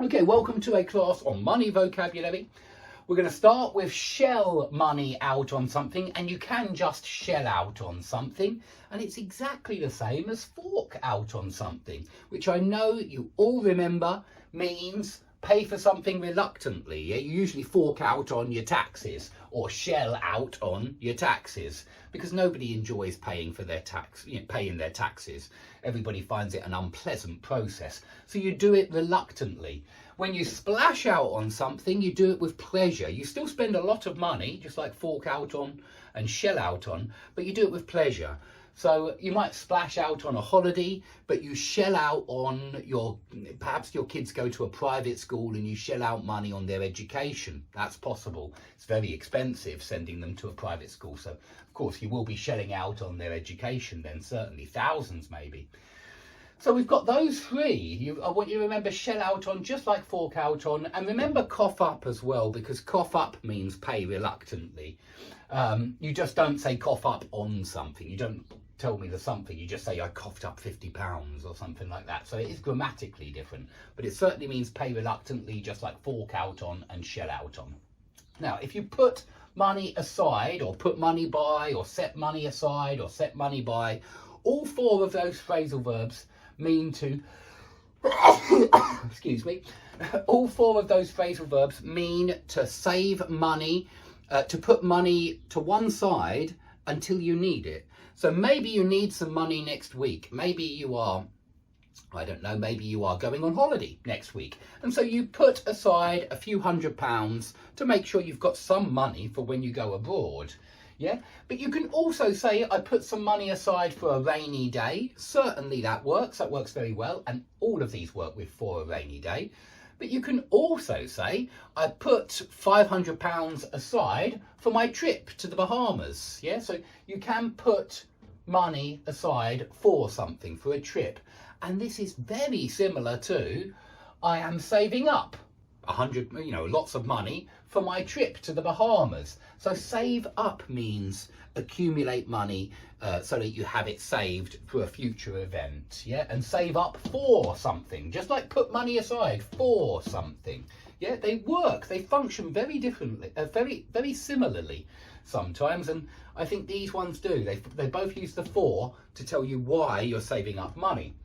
Okay, welcome to a class on money vocabulary. We're going to start with shell money out on something, and you can just shell out on something, and it's exactly the same as fork out on something, which I know you all remember means pay for something reluctantly. You usually fork out on your taxes or shell out on your taxes because nobody enjoys paying for their paying their taxes. Everybody finds it an unpleasant process. So you do it reluctantly. When you splash out on something, you do it with pleasure. You still spend a lot of money, just like fork out on and shell out on, but you do it with pleasure. So you might splash out on a holiday, but you shell out on perhaps your kids go to a private school and you shell out money on their education. That's possible. It's very expensive sending them to a private school. So of course you will be shelling out on their education then, certainly thousands maybe. So we've got those three. I want you to remember shell out on just like fork out on, and remember cough up as well, because cough up means pay reluctantly. You just don't say cough up on something. You don't tell me the something, you just say I coughed up £50 or something like that. So it is grammatically different, but it certainly means pay reluctantly, just like fork out on and shell out on. Now, if you put money aside, or put money by, or set money aside, or set money by, all four of those phrasal verbs mean to excuse me, all four of those phrasal verbs mean to save money, to put money to one side until you need it. So maybe you need some money next week. Maybe you are, I don't know, maybe you are going on holiday next week. And so you put aside a few £100s to make sure you've got some money for when you go abroad. Yeah, but you can also say I put some money aside for a rainy day. Certainly that works very well. And all of these work with for a rainy day. But you can also say, I put £500 aside for my trip to the Bahamas. Yeah, so you can put money aside for something, for a trip. And this is very similar to, I am saving up lots of money for my trip to the Bahamas. So save up means accumulate money so that you have it saved for a future event. Yeah, and save up for something, just like put money aside for something. Yeah, they work, they function very differently, very similarly sometimes, and I think these ones do. They both use the for to tell you why you're saving up money.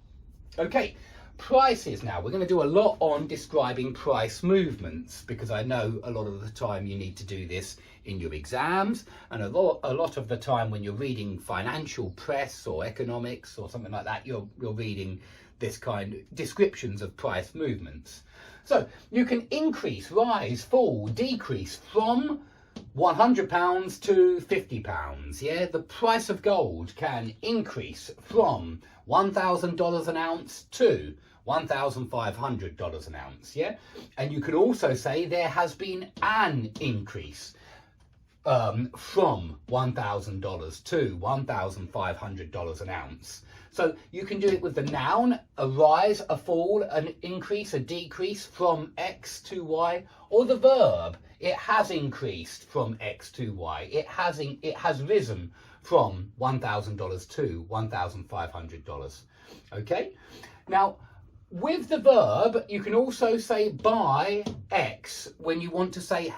Okay, prices now. We're going to do a lot on describing price movements, because I know a lot of the time you need to do this in your exams, and a lot of the time when you're reading financial press or economics or something like that, you're reading this kind of descriptions of price movements. So you can increase, rise, fall, decrease from £100 to £50. Yeah, the price of gold can increase from $1,000 an ounce to $1,500 an ounce. Yeah, and you could also say there has been an increase from $1,000 to $1,500 an ounce. So you can do it with the noun, a rise, a fall, an increase, a decrease from X to Y, or the verb, it has increased from X to Y. It has risen from $1,000 to $1,500. Okay. Now, with the verb, you can also say by X when you want to say